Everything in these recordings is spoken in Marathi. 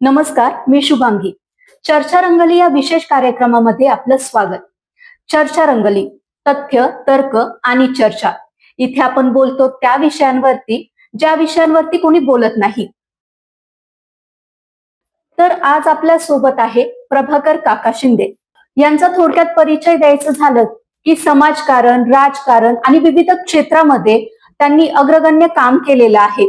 नमस्कार, मी शुभांगी. चर्चा रंगली या विशेष कार्यक्रमामध्ये आपलं स्वागत. चर्चा रंगली, तथ्य, तर्क आणि चर्चा. इथे आपण बोलतो त्या विषयांवरती ज्या विषयांवरती कोणी बोलत नाही. तर आज आपल्या सोबत आहे प्रभाकर काका शिंदे. यांचा थोडक्यात परिचय द्यायचं झालं की समाजकारण, राजकारण आणि विविध क्षेत्रामध्ये त्यांनी अग्रगण्य काम केलेलं आहे.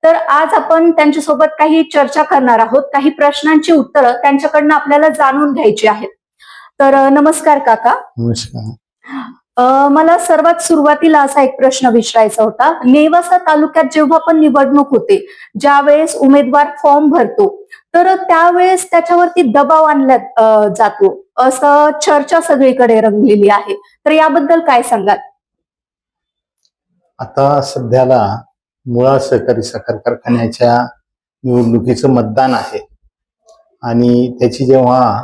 तर आज आपण त्यांच्यासोबत काही चर्चा करणार आहोत. काही प्रश्नांची उत्तरं त्यांच्याकडनं आपल्याला जाणून घ्यायची आहेत. तर नमस्कार काका. नमस्कार. मला सर्वात सुरुवातीला असा एक प्रश्न विचारायचा होता. नेवासा तालुक्यात जेव्हा पण निवडणूक होते, ज्यावेळेस उमेदवार फॉर्म भरतो, तर त्यावेळेस त्याच्यावरती दबाव आणला जातो असं चर्चा सगळीकडे रंगलेली आहे. तर याबद्दल काय सांगाल? आता सध्याला मुळा सहकारी साखर कारखान्याच्या निवडणुकीचं मतदान आहे आणि त्याची जेव्हा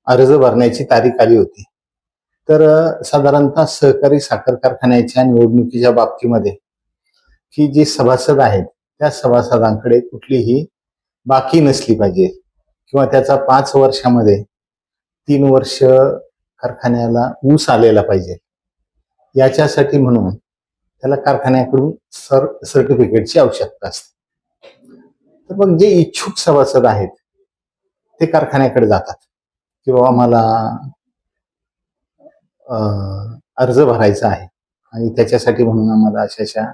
अर्ज भरण्याची तारीख आली होती, तर साधारणतः सहकारी साखर कारखान्याच्या निवडणुकीच्या बाबतीमध्ये की जे सभासद आहेत त्या सभासदांकडे कुठलीही बाकी नसली पाहिजे किंवा त्याचा 5 वर्षामध्ये 3 वर्ष कारखान्याला ऊस आलेला पाहिजे. याच्यासाठी म्हणून त्याला कारखान्याकडून सर्टिफिकेटची आवश्यकता असते. तर मग जे इच्छुक सभासद आहेत ते कारखान्याकडे जातात की बाबा मला अर्ज भरायचा आहे आणि त्याच्यासाठी म्हणून आम्हाला अशा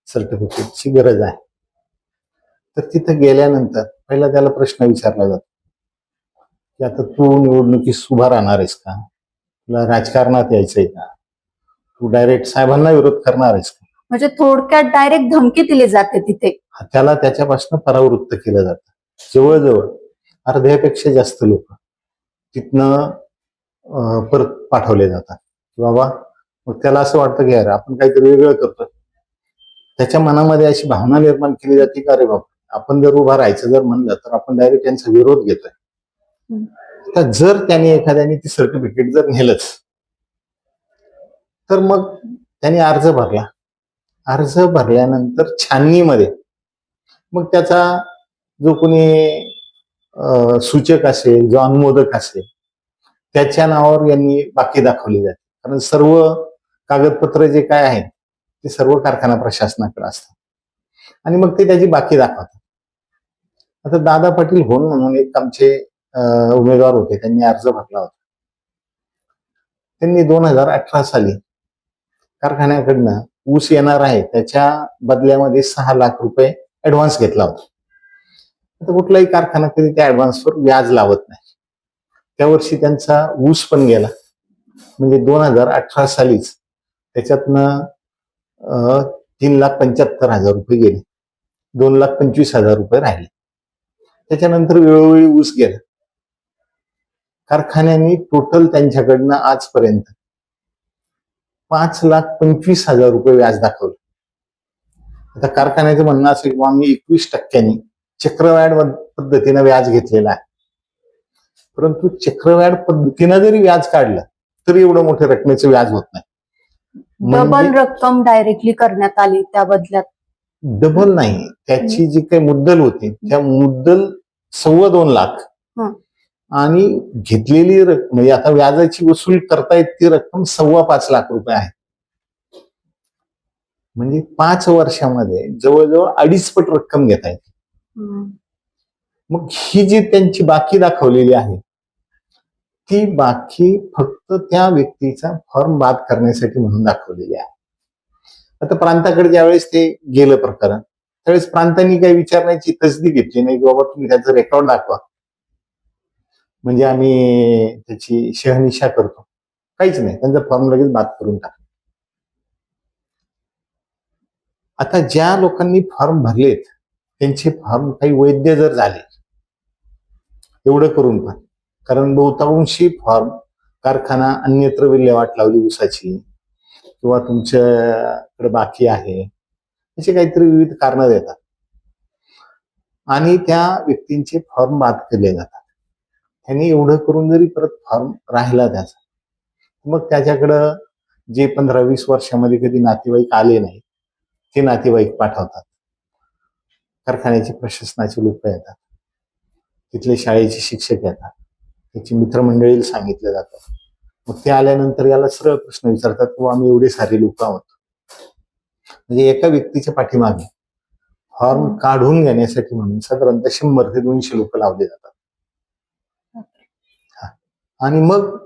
सर्टिफिकेटची गरज आहे. तर तिथं गेल्यानंतर पहिला त्याला प्रश्न विचारला जातो की आता तू निवडणुकीस उभा राहणार आहेस का, तुला राजकारणात यायचंय का, तू डायरेक्ट साहेबांना विरोध करणार आहेस का. म्हणजे थोडक्यात डायरेक्ट धमकी दिली जाते तिथे. त्याला त्याच्यापासून परावृत्त केलं जातं. जवळजवळ अर्ध्यापेक्षा जास्त लोक तिथनं परत पाठवले जातात की बाबा, मग त्याला असं वाटतं की अरे आपण काहीतरी वेगळं करतोय. त्याच्या मनामध्ये अशी भावना निर्माण केली जाते की अरे बाबा, आपण जर उभा राहायचं जर म्हणलं तर आपण डायरेक्ट त्यांचा विरोध घेतोय. तर जर त्याने एखाद्याने ती सर्टिफिकेट जर नेलंच तर मग त्याने अर्ज भरला. अर्ज भरल्यानंतर छाननीमध्ये मग त्याचा जो कोणी सूचक असेल, जो अनुमोदक असेल, त्याच्या नावावर यांनी बाकी दाखवली जाते. कारण सर्व कागदपत्र जे काय आहेत ते सर्व कारखाना प्रशासनाकडे असतात आणि मग ते त्याची बाकी दाखवतात. आता दादा पाटील होन म्हणून एक आमचे उमेदवार होते, त्यांनी अर्ज भरला होता. त्यांनी 2018 साली कारखान्याकडनं ऊस येणार आहे त्याच्या बदल्यामध्ये 6 लाख रुपये ऍडव्हान्स घेतला होता. आता कुठलाही कारखाना कधी त्या ऍडव्हान्सवर व्याज लावत नाही. त्या वर्षी त्यांचा ऊस पण गेला. म्हणजे 2018 सालीच त्याच्यातनं 3,75,000 रुपये गेले, 2,25,000 रुपये राहिले. त्याच्यानंतर वेळोवेळी ऊस गेला. कारखान्यांनी टोटल त्यांच्याकडनं आजपर्यंत 5,25,000 रुपये व्याज दाखवलं. आता कारखान्याचं म्हणणं असेल की आम्ही 21% चक्रवाढ पद्धतीनं व्याज घेतलेलं आहे. परंतु चक्रवाढ पद्धतीनं जरी व्याज काढलं तरी एवढं मोठ्या रकमेचं व्याज होत नाही. डबल रक्कम डायरेक्टली करण्यात आली त्या बदल्यात. डबल नाही, त्याची जी काही मुद्दल होती त्या मुद्दल 2.25 लाख आणि घेतलेली रक्कम म्हणजे आता व्याजाची वसूल करतायत ती रक्कम 5.25 लाख रुपये आहे. म्हणजे 5 वर्षामध्ये जवळजवळ 2.5 पट रक्कम घेता येते. मग ही जी त्यांची बाकी दाखवलेली आहे ती बाकी फक्त त्या व्यक्तीचा फॉर्म बाद करण्यासाठी म्हणून दाखवलेली आहे. आता प्रांताकडे ज्यावेळेस ते गेलं प्रकरण, त्यावेळेस प्रांतांनी काही विचारण्याची तसदी घेतली नाही की बाबा तुम्ही त्याचं रेकॉर्ड दाखवा, म्हणजे आम्ही त्याची शहानिशा करतो. काहीच नाही, त्यांचा फॉर्म लगेच बाद करून टाकला. आता ज्या लोकांनी फॉर्म भरलेत त्यांचे फॉर्म काही वैध जर झाले, एवढं करून पण, कारण बहुतांशी फॉर्म कारखाना अन्यत्र विल्हेवाट लावली ऊसाची किंवा तुमच्याकडे बाकी आहे असे काहीतरी विविध कारण देतात आणि त्या व्यक्तींचे फॉर्म बाद केले जातात. त्यांनी एवढं करून जरी परत फॉर्म राहिला त्याचा, मग त्याच्याकडं जे 15-20 वर्षामध्ये कधी नातेवाईक आले नाही ते नातेवाईक पाठवतात. कारखान्याचे प्रशासनाचे लोक येतात तिथले शाळेचे शिक्षक येतात, त्याची मित्रमंडळीला सांगितलं जातं. मग ते आल्यानंतर याला सरळ प्रश्न विचारतात की आम्ही एवढे सारे लोक आहोत. म्हणजे एका व्यक्तीच्या पाठीमागे फॉर्म काढून घेण्यासाठी म्हणून साधारणतः 100 ते 200 लोक लावले जातात. आणि मग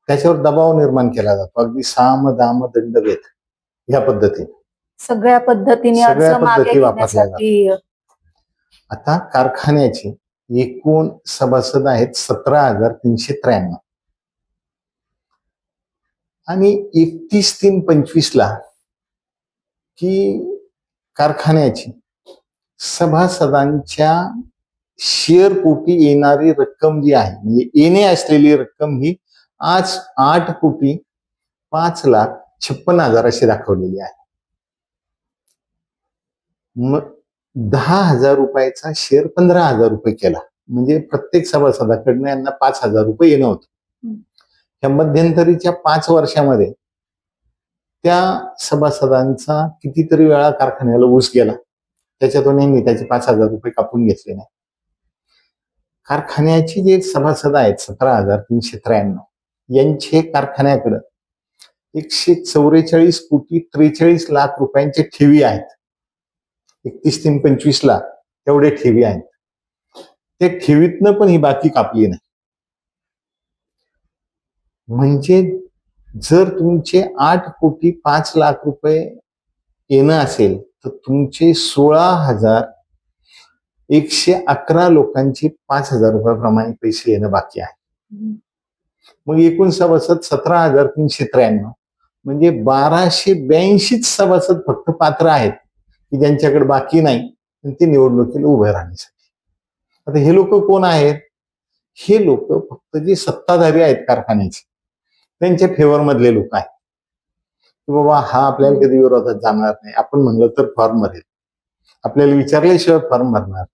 त्याच्यावर दबाव निर्माण केला जातो, अगदी साम दाम दंडभेद या पद्धतीने सगळ्या पद्धतीने अर्ज सगळ्या मागे पद्धती वापरल्या घेण्यासाठी आता कारखान्याचे एकूण सभासद आहेत 17,393 आणि 31/3/25 की कारखान्याची सभासदांच्या शेअर पोटी येणारी रक्कम जी आहे, म्हणजे येणे असलेली रक्कम ही आज 8,05,56,000 अशी दाखवलेली आहे. मग 10,000 रुपयाचा शेअर 15,000 रुपये केला, म्हणजे प्रत्येक सभासदाकडनं यांना 5,000 रुपये येणं होतं. त्या मध्यंतरीच्या 5 वर्षामध्ये त्या सभासदांचा कितीतरी वेळा कारखान्याला ऊस गेला, त्याच्यातून यांनी त्याचे 5,000 रुपये कापून घेतले नाही. कारखान्याचे जे सभासद आहेत 17,393 यांचे कारखान्याकडे 144,43,00,000 रुपयांचे ठेवी आहेत. 31/3/25 तेवढे ठेवी आहेत. त्या ठेवीतनं पण ही बाकी कापली नाही. म्हणजे जर तुमचे 8,05,00,000 रुपये येणं असेल तर तुमचे 16,111 लोकांची 5,000 रुपयाप्रमाणे पैसे येणं बाकी आहे. मग एकूण सभासद 17,393 म्हणजे 1,282 सभासद फक्त पात्र आहेत की ज्यांच्याकडे बाकी नाही ते निवडणुकीला उभे राहण्यासाठी. आता हे लोक कोण आहेत? हे लोक फक्त जे सत्ताधारी आहेत कारखान्याचे त्यांच्या फेवर मधले लोक आहेत की बाबा हा आपल्याला कधी विरोधात जाणार नाही, आपण म्हणलं तर फॉर्म भरेल, आपल्याला विचारल्याशिवाय फॉर्म भरणार,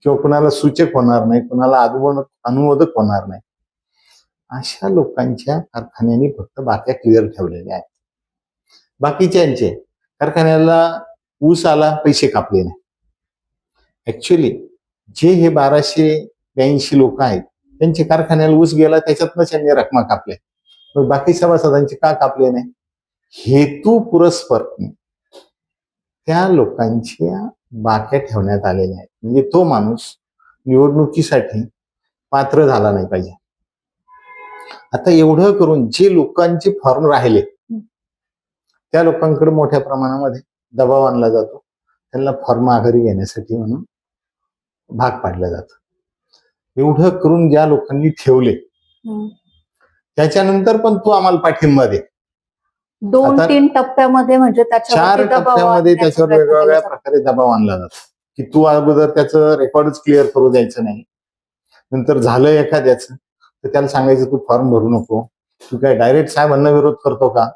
किंवा कुणाला सूचक होणार नाही, कुणाला अनुमोदक होणार नाही. अशा लोकांच्या कारखान्याने फक्त बाक्या क्लिअर ठेवलेल्या आहेत. बाकीच्यांचे कारखान्याला ऊस आला, पैसे कापले नाही. ऍक्च्युली जे हे 1,282 लोक आहेत त्यांचे कारखान्याला ऊस गेला, त्याच्यातनं त्यांनी रकमा कापल्या. मग बाकी सभासदांचे का कापले नाही? हेतू पुरस्पर त्या लोकांच्या बाक्या ठेवण्यात आलेल्या आहेत. म्हणजे तो माणूस निवडणुकीसाठी पात्र झाला नाही पाहिजे. आता एवढं करून जे लोकांचे फॉर्म राहिले त्या लोकांकडे मोठ्या प्रमाणामध्ये दबाव आणला जातो, त्यांना फॉर्म माघारी घेण्यासाठी म्हणून भाग पाडलं जातं. एवढं करून ज्या लोकांनी ठेवले त्याच्यानंतर पण तू आम्हाला पाठिंबा दे. 2-3 टप्प्यामध्ये म्हणजे 4 टप्प्यामध्ये त्याच्यावर वेगवेगळ्या प्रकारे दबाव आणला जातो की तू अगोदर त्याचं रेकॉर्डच क्लिअर करू द्यायचं नाही. नंतर झालं एखाद्याचं तर त्याला सांगायचं तू फॉर्म भरू नको, तू काय डायरेक्ट साहेबांना विरोध करतो का,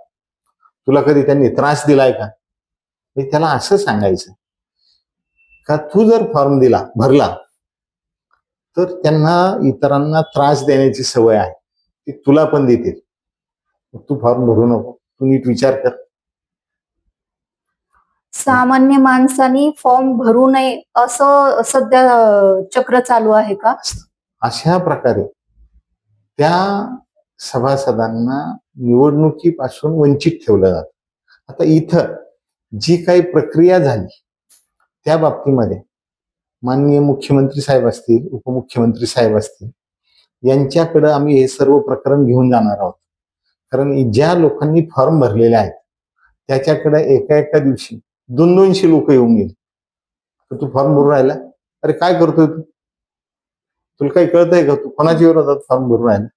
तुला कधी त्यांनी त्रास दिलाय का. त्याला असं सांगायचं का तू जर फॉर्म भरला तर त्यांना इतरांना त्रास देण्याची सवय आहे, ती तुला पण देतील. तू फॉर्म भरू नको, तू नीट विचार कर. सामान्य माणसानी फॉर्म भरू नये असं सध्या चक्र चालू आहे का? अशा प्रकारे त्या सभासदांना निवडणुकीपासून वंचित ठेवलं जातं. आता इथं जी काही प्रक्रिया झाली त्या बाबतीमध्ये माननीय मुख्यमंत्री साहेब असतील, उपमुख्यमंत्री साहेब असतील, यांच्याकडे आम्ही हे सर्व प्रकरण घेऊन जाणार आहोत. कारण ज्या लोकांनी फॉर्म भरलेले आहेत त्याच्याकडे एका दिवशी 200 लोक येऊन गेले. तर तू फॉर्म भरून राहिला, अरे काय करतोय तू, तुला काही कळतंय का, तू कोणाच्या विरोधात फॉर्म भरून राहिला,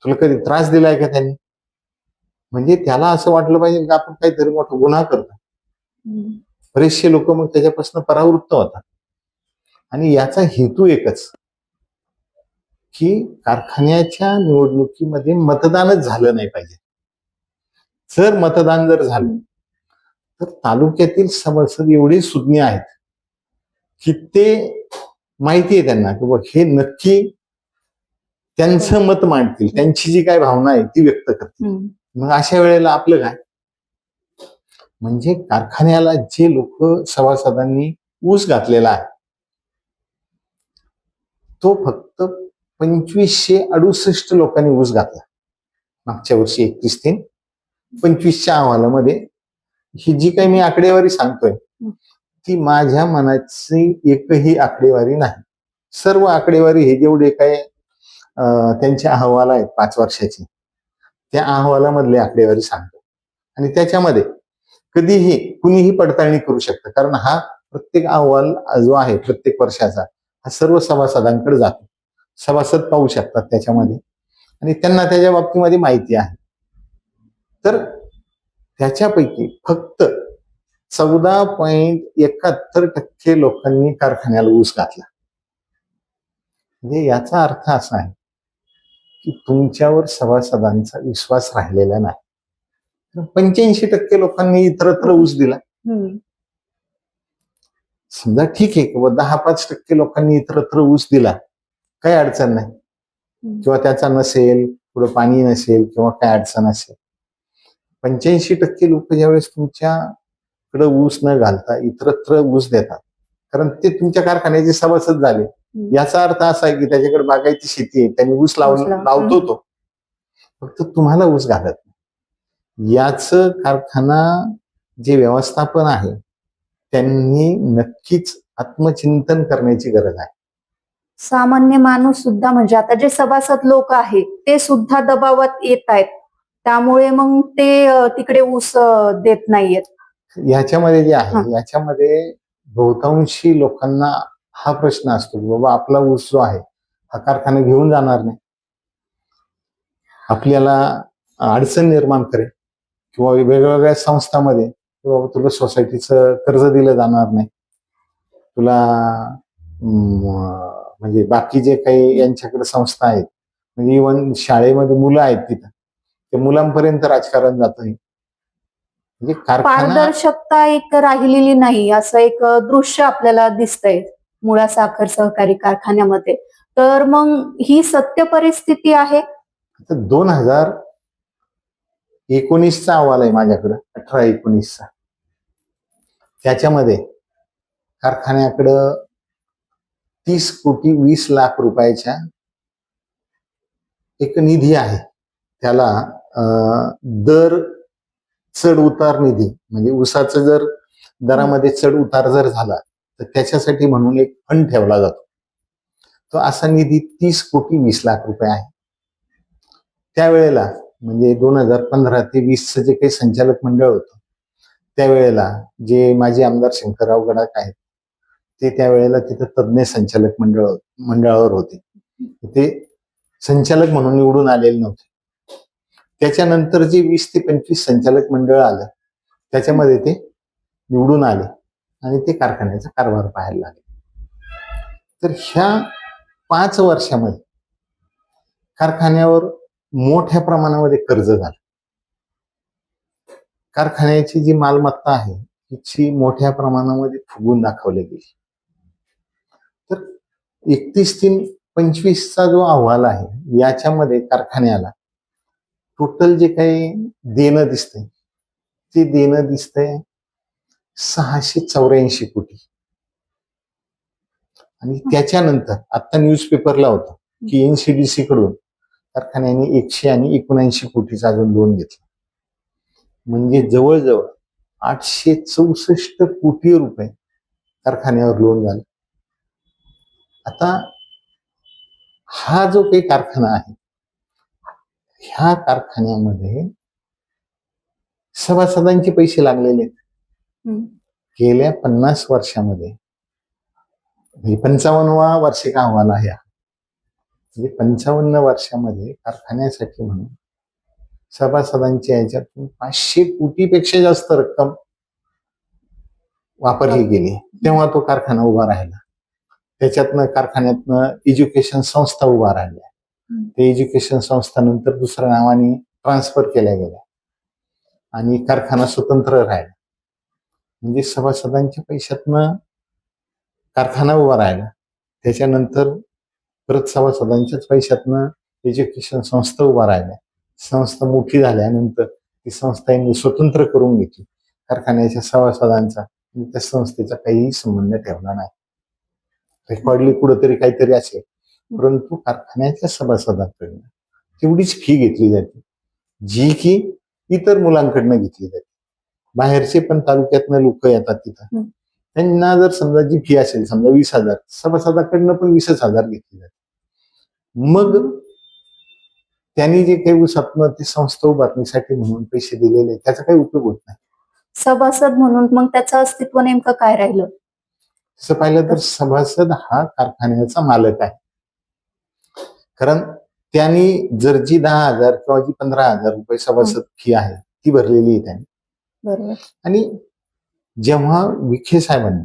तुला कधी त्रास दिलाय का त्यांनी. म्हणजे त्याला असं वाटलं पाहिजे की आपण काहीतरी मोठा गुन्हा करतो. बरेचसे लोक मग त्याच्यापासून परावृत्त होतात. आणि याचा हेतू एकच की कारखान्याच्या निवडणुकीमध्ये मतदानच झालं नाही पाहिजे. जर मतदान झालं तर तालुक्यातील सभासद एवढे सुज्ञ आहेत की ते माहिती आहे त्यांना की हे नक्की त्यांचं मत मांडतील, त्यांची जी काय भावना आहे ती व्यक्त करतील. मग अशा वेळेला आपलं काय, म्हणजे कारखान्याला जे लोक सभासदांनी ऊस घातलेला आहे तो फक्त 2568 लोकांनी ऊस घातला मागच्या वर्षी 31/3. 25च्या अहवालामध्ये ही जी काही मी आकडेवारी सांगतोय ती माझ्या मनाची एकही आकडेवारी नाही. सर्व आकडेवारी हे जेवढे काय त्यांचे अहवाल आहेत 5 वर्षाचे त्या अहवालामधले आकडेवारी सांगतो आणि त्याच्यामध्ये कधीही कुणीही पडताळणी करू शकतं, कारण हा प्रत्येक अहवाल जो आहे प्रत्येक वर्षाचा हा सर्व सभासदांकडे जातो. सभासद पाहू शकतात त्याच्यामध्ये आणि त्यांना त्याच्या बाबतीमध्ये माहिती आहे. तर त्याच्यापैकी फक्त 14.71% लोकांनी कारखान्याला ऊस घातला. म्हणजे याचा अर्थ असा आहे की तुमच्यावर सभासदांचा विश्वास राहिलेला नाही. 85% लोकांनी इतरत्र ऊस दिला. समजा ठीक आहे किंवा 10-5% लोकांनी इतरत्र ऊस दिला, काही अडचण नाही, किंवा त्याचा नसेल, पुढे पाणी नसेल किंवा काय अडचण असेल. 85% लोक ज्यावेळेस तुमच्याकडे ऊस न घालता इतरत्र ऊस देतात, कारण ते तुमच्या कारखान्याचे सभासद झाले, याचा अर्थ असा आहे की त्याच्याकडे बागायती शेती आहे, त्यांनी ऊस लावतो तो, फक्त तुम्हाला ऊस घालत नाही. याचं कारखाना जे व्यवस्थापन आहे त्यांनी नक्कीच आत्मचिंतन करण्याची गरज आहे. सामान्य माणूस सुद्धा म्हणजे आता जे सभासद लोक आहेत ते सुद्धा दबावात येत आहेत, त्यामुळे मग ते तिकडे ऊस देत नाहीयेत. याच्यामध्ये जे आहे याच्यामध्ये बहुतांशी लोकांना हा प्रश्न असतो की बाबा आपला ऊस जो आहे हा कारखाना घेऊन जाणार नाही, आपल्याला अडचण निर्माण करेल, किंवा वेगवेगळ्या संस्थांमध्ये बाबा तुला सोसायटीचं कर्ज दिलं जाणार नाही, तुला म्हणजे बाकी जे काही यांच्याकडे संस्था आहेत, म्हणजे इव्हन शाळेमध्ये मुलं आहेत तिथं, त्या मुलांपर्यंत राजकारण जातंय. म्हणजे पारदर्शकता एक राहिलेली नाही असं एक दृश्य आपल्याला दिसतंय मुळा साखर सहकारी कारखान्यामध्ये. तर मग ही सत्य परिस्थिती आहे. 2019चा अहवाल आहे माझ्याकडे, 18-19चा. त्याच्यामध्ये कारखान्याकडं 30,20,00,000 रुपयाच्या एक निधी आहे. त्याला दर चढ उतार निधी, म्हणजे ऊसाचं जर दरामध्ये चढ उतार जर झाला तर त्याच्यासाठी म्हणून एक फंड ठेवला जातो. तो असा निधी 30,20,00,000 रुपये आहे. त्यावेळेला म्हणजे 2015 ते 20चं जे काही संचालक मंडळ होतं त्यावेळेला जे माजी आमदार शंकरराव गडाख आहेत ते त्यावेळेला तिथं तज्ज्ञ संचालक मंडळावर होते. ते संचालक म्हणून निवडून आलेले नव्हते. त्याच्यानंतर जे 20 ते 25 संचालक मंडळ आलं त्याच्यामध्ये ते निवडून आले आणि ते कारखान्याचा कारभार पाहायला लागले. तर ह्या 5 वर्षामध्ये कारखान्यावर मोठ्या प्रमाणामध्ये कर्ज झालं. कारखान्याची जी मालमत्ता आहे तिची मोठ्या प्रमाणामध्ये फुगून दाखवली गेली. तर 31/3/25चा जो अहवाल आहे याच्यामध्ये कारखान्याला टोटल जे काही देणं दिसतंय ते देणं दिसतंय 684 कोटी. आणि त्याच्यानंतर आता न्यूजपेपरला होतं की एनसीडीसी कडून कारखान्याने 179 कोटीचा अजून लोन घेतला. म्हणजे जवळजवळ 864 कोटी रुपये कारखान्यावर लोन झालं. आता हा जो काही कारखाना आहे ह्या कारखान्यामध्ये सभासदांचे पैसे लागलेले आहेत. गेल्या 50 वर्षामध्ये 55वा वार्षिक अहवाल आहे. म्हणजे 55 वर्षामध्ये कारखान्यासाठी म्हणून सभासदांच्या याच्यातून 500 कोटीपेक्षा जास्त रक्कम वापरली गेली. तेव्हा तो कारखाना उभा राहिला. त्याच्यातनं कारखान्यातनं एज्युकेशन संस्था उभा राहिल्या. ते एज्युकेशन संस्था नंतर दुसऱ्या नावाने ट्रान्सफर केल्या गेल्या आणि कारखाना स्वतंत्र राहिला. म्हणजे सभासदांच्या पैशातनं कारखाना उभा राहिला. त्याच्यानंतर परत सभासदांच्याच पैशातनं एज्युकेशन संस्था उभा राहिल्या. संस्था मोठी झाल्यानंतर ती संस्था यांनी स्वतंत्र करून घेतली. कारखान्याच्या सभासदांचा त्या संस्थेचा काहीही संबंध ठेवला नाही. रेकॉर्डली कुठंतरी काहीतरी असेल परंतु कारखान्याच्या सभासदांकडनं तेवढीच फी घेतली जाते जी की इतर मुलांकडनं घेतली जाते. बाहेरचे पण तालुक्यातनं लोक येतात तिथं. त्यांना जर समजा जी फी असेल समजा 20,000, सभासदाकडनं पण 20,000 घेतली जाते. मग त्यांनी जे काही ऊसातनं ते संस्था उभारणीसाठी म्हणून पैसे दिलेले त्याचा काही उपयोग होत नाही. सभासद म्हणून मग त्याचं अस्तित्व नेमकं काय राहिलं? तसं पाहिलं तर सभासद हा कारखान्याचा मालक आहे. कारण त्यांनी जर जी 10,000 किंवा जी 15,000 रुपये सभासद फी आहे ती भरलेली आहे त्यांनी. बरोबर. आणि जेव्हा विखे साहेबांनी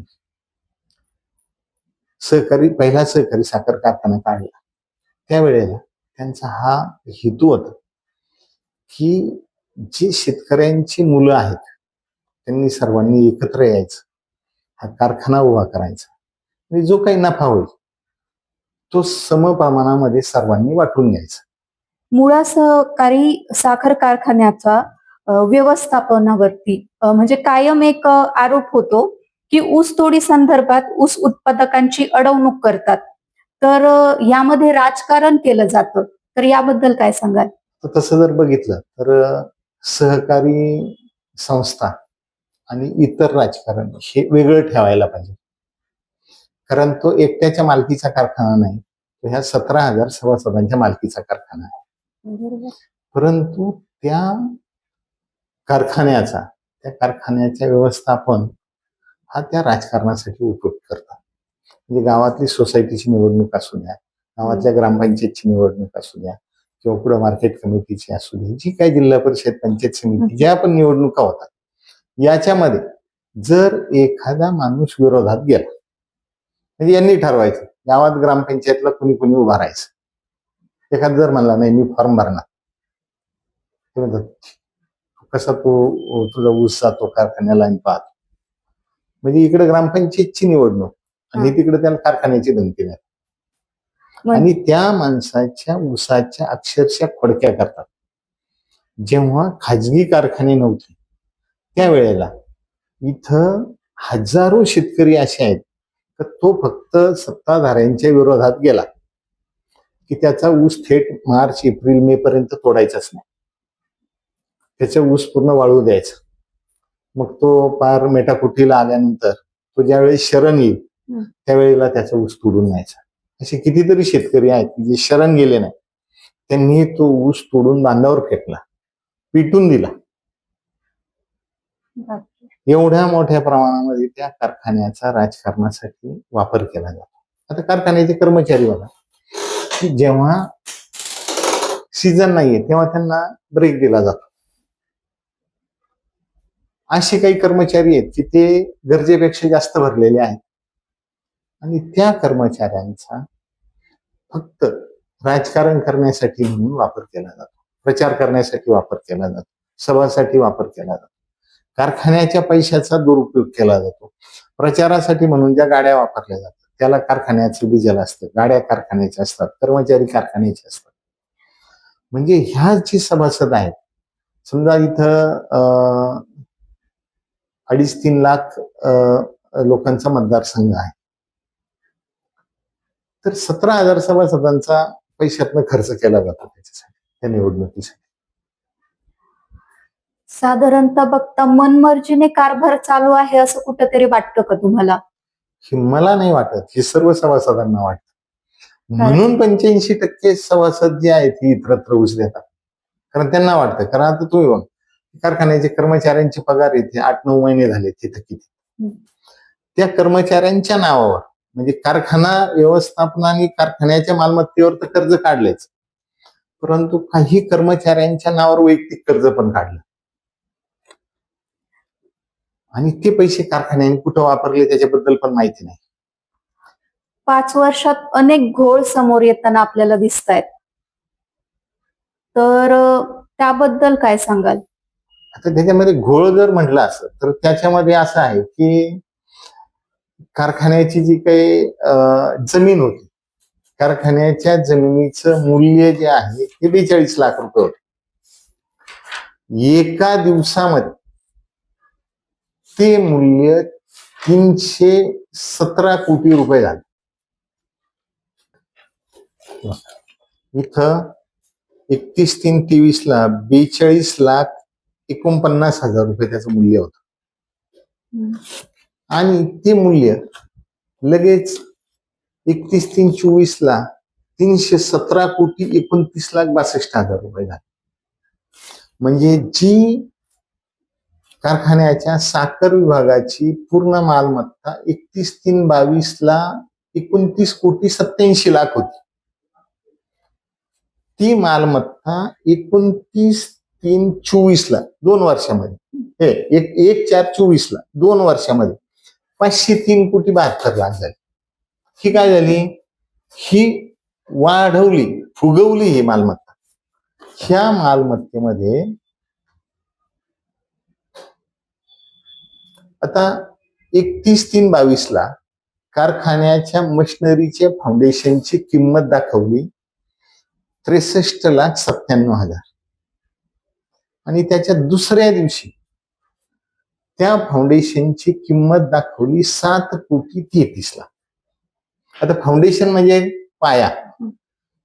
पहिला सहकारी साखर कारखाना काढला त्यावेळेला त्यांचा हा हेतू होता की जी शेतकऱ्यांची मुलं आहेत त्यांनी सर्वांनी एकत्र यायचं, हा कारखाना उभा करायचा आणि जो काही नफा होईल तो समप्रमाणामध्ये सर्वांनी वाटून घ्यायचा. मुळा सहकारी साखर कारखान्याचा व्यवस्थापनावरती म्हणजे कायम एक आरोप होतो की ऊसतोडी संदर्भात ऊस उत्पादकांची अडवणूक करतात. तर यामध्ये राजकारण केलं जातं. तर याबद्दल काय सांगाल? तर तसं जर बघितलं तर सहकारी संस्था आणि इतर राजकारण हे वेगळं ठेवायला पाहिजे. कारण तो एकट्याच्या मालकीचा कारखाना नाही, तो ह्या 17,000 सभासदांच्या मालकीचा कारखाना आहे. परंतु त्या कारखान्याच्या व्यवस्थापन हा त्या राजकारणासाठी उपयोग करतात. म्हणजे गावातली सोसायटीची निवडणूक असू द्या, गावातल्या ग्रामपंचायतची निवडणूक असू द्या किंवा पुढे मार्केट कमिटीची असू द्या, जी काही जिल्हा परिषद पंचायत समिती ज्या पण निवडणुका होतात याच्यामध्ये जर एखादा माणूस विरोधात गेला म्हणजे यांनी ठरवायचं गावात ग्रामपंचायतला कुणी कुणी उभा राहायचं. एखादा जर म्हणला नाही मी फॉर्म भरणार, ते म्हणतात कसा तो तुझा ऊस जातो कारखान्याला आणि पाहतो. म्हणजे इकडे ग्रामपंचायतची निवडणूक आणि तिकडे त्याला कारखान्याची धमकी नाही. आणि त्या माणसाच्या ऊसाच्या अक्षरशः खोडक्या करतात. जेव्हा खाजगी कारखाने नव्हते त्यावेळेला इथं हजारो शेतकरी असे आहेत तर तो फक्त सत्ताधाऱ्यांच्या विरोधात गेला की त्याचा ऊस थेट मार्च एप्रिल मे पर्यंत तोडायचाच नाही, त्याचा ऊस पूर्ण वाळू द्यायचा. मग तो पार मेटाकुटीला आल्यानंतर तो ज्यावेळेस शरण येईल त्यावेळेला त्याचा ऊस तोडून न्यायचा. असे कितीतरी शेतकरी आहेत की जे शरण गेले नाही, त्यांनी तो ऊस तोडून बांधावर फेकला, पिटून दिला. एवढ्या मोठ्या प्रमाणामध्ये त्या कारखान्याचा राजकारणासाठी वापर केला जातो. आता कारखान्याचे कर्मचारी बघा की जेव्हा सीझन नाहीये तेव्हा त्यांना ब्रेक दिला जातो. असे काही कर्मचारी आहेत की ते गरजेपेक्षा जास्त भरलेले आहेत आणि त्या कर्मचाऱ्यांचा फक्त राजकारण करण्यासाठी म्हणून वापर केला जातो, प्रचार करण्यासाठी वापर केला जातो, सभासाठी वापर केला जातो, कारखान्याच्या पैशाचा दुरुपयोग केला जातो. प्रचारासाठी म्हणून ज्या गाड्या वापरल्या जातात त्याला कारखान्याचं डिझेल असतं, गाड्या कारखान्याच्या असतात, कर्मचारी कारखान्याचे असतात. म्हणजे ह्या जे सभासद आहेत समजा इथं 2.5-3 लाख लोकांचा मतदारसंघ आहे तर 17,000 सभासदांचा पैशातनं खर्च केला जातो त्याच्यासाठी, त्या निवडणुकीसाठी. साधारणतः बघता मनमर्जीने कारभार चालू आहे असं कुठेतरी वाटतं का तुम्हाला? हे मला नाही वाटत, हे सर्व सभासदांना वाटतं. म्हणून 85% सभासद जे आहेत हे इतरत्र ऊस देतात. कारण त्यांना वाटतं, कारण आता तुम्ही बघ कारखान्याचे कर्मचाऱ्यांचे पगार येते 8-9 महिने झाले तिथं किती, त्या कर्मचाऱ्यांच्या नावावर म्हणजे कारखाना व्यवस्थापनाने कारखान्याच्या मालमत्तेवर तर कर्ज काढलेच, परंतु काही कर्मचाऱ्यांच्या नावावर वैयक्तिक कर्ज पण काढलं आणि ते पैसे कारखान्याने कुठं वापरले त्याच्याबद्दल पण माहिती नाही. 5 वर्षात अनेक घोळ समोर येताना आपल्याला दिसत आहेत. तर त्याबद्दल काय सांगाल? आता त्याच्यामध्ये घोळ जर म्हटलं असं तर त्याच्यामध्ये असं आहे की कारखान्याची जी काही जमीन होती, कारखान्याच्या जमिनीचं मूल्य जे आहे ते 42 लाख रुपये होते. एका दिवसामध्ये ते मूल्य 317 कोटी रुपये झाले. इथं 31/3/23 42,49,000 रुपये त्याचं मूल्य होतं. आणि ते मूल्य लगेच 31/3/24 317,29,62,000 रुपये झाले. म्हणजे जी कारखान्याच्या साखर विभागाची पूर्ण मालमत्ता 31/3/22 29,87,00,000 होती, ती मालमत्ता 29/3/24 2 वर्षामध्ये 1/4/24 2 वर्षामध्ये 503,72,00,000 झाली. ही काय झाली? ही वाढवली, फुगवली ही मालमत्ता. ह्या मालमत्तेमध्ये आता 31/3/22 कारखान्याच्या मशिनरीच्या फाउंडेशनची किंमत दाखवली 63,97,000 आणि त्याच्या दुसऱ्या दिवशी त्या फाउंडेशनची किंमत दाखवली 7,33,00,000. आता फाउंडेशन म्हणजे पाया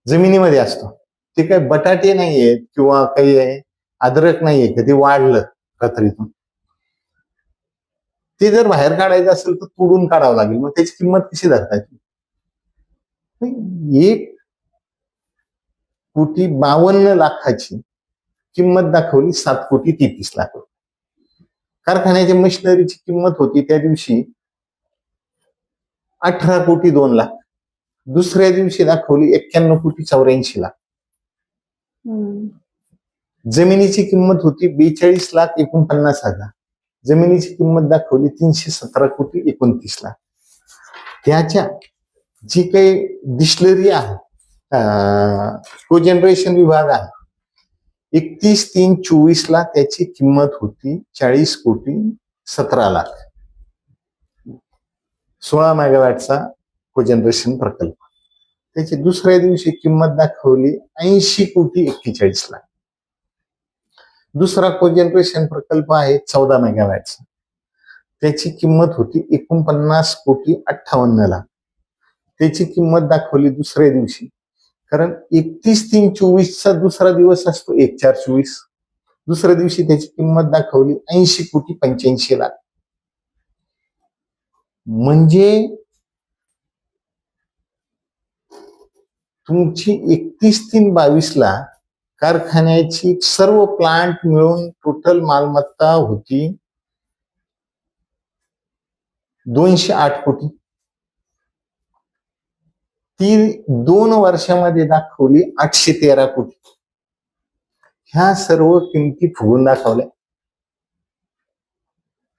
जमिनीमध्ये असतो. ते काय बटाटे नाहीयेत किंवा काही अद्रक नाहीये की ते वाढलं रात्रीतून. ते जर बाहेर काढायचं असेल तर तोडून काढावं लागेल. मग त्याची किंमत कशी धरता येईल? 1,52,00,000 किंमत दाखवली 7,33,00,000. कारखान्याच्या मशिनरीची किंमत होती त्या दिवशी 18,02,00,000. दुसऱ्या दिवशी दाखवली 91,84,00,000. जमिनीची किंमत होती 42,49,000. जमिनीची किंमत दाखवली 317,29,00,000. त्याच्या जी काही डिस्टिलरी आहे, कोजनरेशन विभाग आहे, 31/3/24 त्याची किंमत होती 40,17,00,000. 16 मेगावॅटचा कोजनरेशन प्रकल्प. त्याची दुसऱ्या दिवशी किंमत दाखवली 80,41,40,00,000. दुसरा कोजनरेशन प्रकल्प आहे 14 मेगावॅटचा. त्याची किंमत होती 49,58,00,000. त्याची किंमत दाखवली दुसऱ्या दिवशी, कारण 31/3/24 दुसरा दिवस असतो 1/4/24. दुसऱ्या दिवशी त्याची किंमत दाखवली 80,85,00,000. म्हणजे तुमची 31/3/22 कारखान्याची सर्व प्लांट मिळून टोटल मालमत्ता होती 208 कोटी. ती 2 वर्षामध्ये दाखवली 813 कोटी. ह्या सर्व किमती फुगून दाखवल्या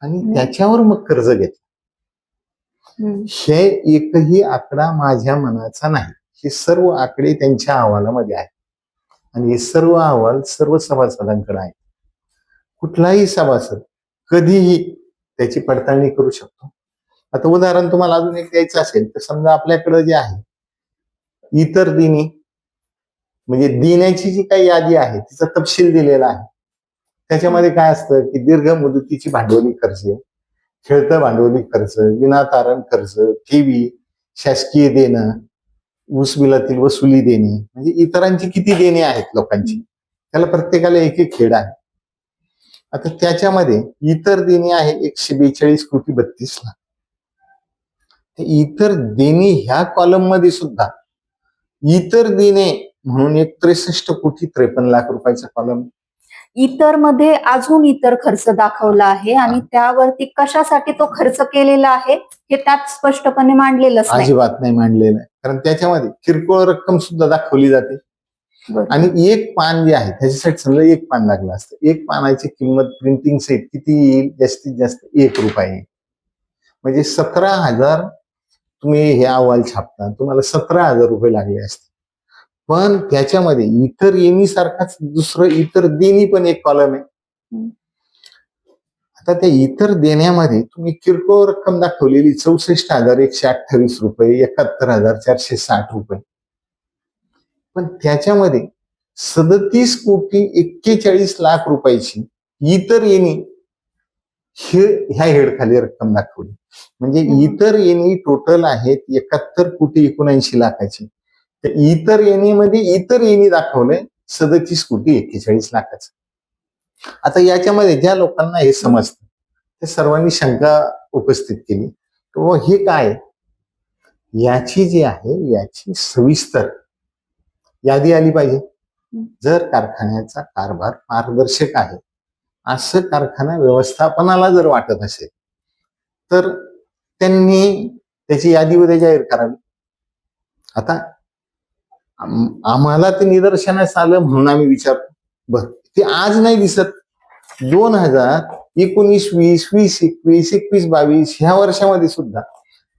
आणि त्याच्यावर मग कर्ज घेतलं. हे एकही आकडा माझ्या मनाचा नाही. हे सर्व आकडे त्यांच्या अहवालामध्ये आहेत आणि हे सर्व अहवाल सर्व सभासदांकडे आहेत. कुठलाही सभासद कधीही त्याची पडताळणी करू शकतो. आता उदाहरण तुम्हाला अजून एक द्यायचं असेल तर समजा आपल्याकडे जे आहे इतर देणी, म्हणजे देण्याची जी काही यादी आहे तिचा तपशील दिलेला आहे. त्याच्यामध्ये काय असतं की दीर्घ मुदतीची भांडवली खर्च, खेळतं भांडवली खर्च, विनातारण खर्च, ठेवी, शासकीय देणं, ऊस बिलातील वसुली देणे, म्हणजे इतरांची किती देणे आहेत लोकांची, त्याला प्रत्येकाला एक एक खेड आहे. आता त्याच्यामध्ये इतर देणी आहे 142,32,00,000. इतर देणी ह्या कॉलम मध्ये सुद्धा इतर देणे म्हणून 63,53,53,00,000 रुपयाचा कॉलम. इतर मध्ये अजून इतर खर्च दाखवला आहे आणि त्यावरती कशासाठी तो खर्च केलेला आहे हे त्यात स्पष्टपणे मांडलेलंच नाही. अजिबात नाही मांडलेलं आहे, कारण त्याच्यामध्ये किरकोळ रक्कम सुद्धा दाखवली जाते. आणि एक पान जे आहे त्याच्यासाठी समजा एक पान लागलं असतं. एक पानाची किंमत प्रिंटिंग सहित किती येईल? जास्तीत जास्त 1 रुपया येईल. म्हणजे 17,000 तुम्ही हे अहवाल छापता, तुम्हाला 17,000 रुपये लागले असते. पण त्याच्यामध्ये इतर येणीसारखाच दुसरं इतर देणी पण एक कॉलम आहे. आता त्या इतर देण्यामध्ये तुम्ही किरकोळ रक्कम दाखवलेली 64,128 रुपये, 71,460 रुपये. पण त्याच्यामध्ये 37,41,00,000 रुपयाची इतर येणी ह्या हेडखाली रक्कम दाखवली. म्हणजे इतर येणी टोटल आहेत 71,79,00,000. त्या इतर येणीमध्ये इतर येणी दाखवलंय 37,41,40,00,000. आता याच्यामध्ये ज्या लोकांना हे समजतं त्या सर्वांनी शंका उपस्थित केली की हे काय, याची जी आहे याची सविस्तर यादी आली पाहिजे. जर कारखान्याचा कारभार पारदर्शक आहे असं कारखाना व्यवस्थापनाला जर वाटत असेल तर त्यांनी त्याची यादी उद्या जाहीर करावी. आता आम्हाला ते निदर्शनास आलं म्हणून आम्ही विचारतो. बर, ते आज नाही दिसत. 2019, 20, 2021, 21, 22 ह्या वर्षामध्ये सुद्धा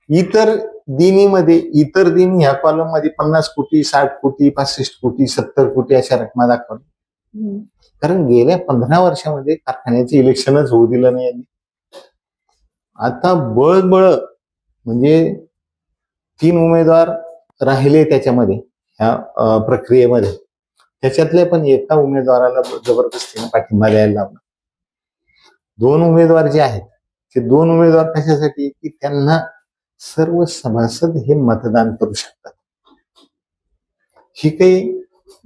इतर इतर दिन ह्या कॉलम मध्ये 50 कोटी, 60 कोटी, 65 कोटी, 70 कोटी अशा रकमा दाखवल्या. कारण गेल्या 15 वर्षामध्ये कारखान्याचे इलेक्शनच होऊ दिलं नाही यांनी. आता बळ म्हणजे 3 उमेदवार राहिले त्याच्यामध्ये ह्या प्रक्रियेमध्ये. त्याच्यातले पण एका उमेदवाराला जबरदस्तीने पाठिंबा द्यायला लावला. 2 उमेदवार जे आहेत ते 2 उमेदवार कशासाठी की त्यांना सर्व सभासद हे मतदान करू शकतात. ही काही